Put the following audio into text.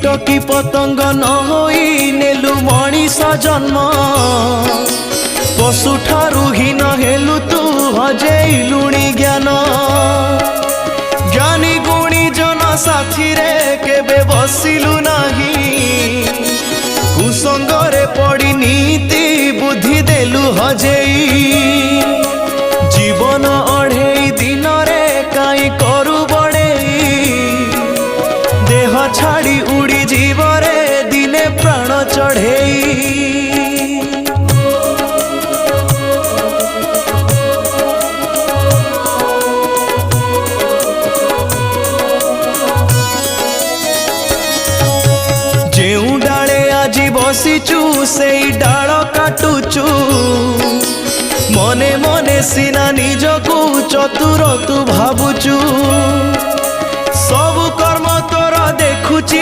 কীট কি পতঙ্গ নহই নেলু মଣିষ জন্ম পশু ঠারু হীন হেলু তু হজেইলুনি জ্ঞান জ্ঞানী গুণী জন সাথীরে কেবে বসিলু নাহি কুসঙ্গরে পড়ি নীতি বুদ্ধি দেলু হজেই জীবন অঢ়েই দিনরে কাই করু বড়েই দেহ ছাড়ি উড়ি জীবরে দিনে প্রাণ চढ़ेई जेउ डाले आजी बसीचु सेई डाल काटुचु मने मने सीना निजकु चतुर तू भाबुचु सब कर्म तोर देखुची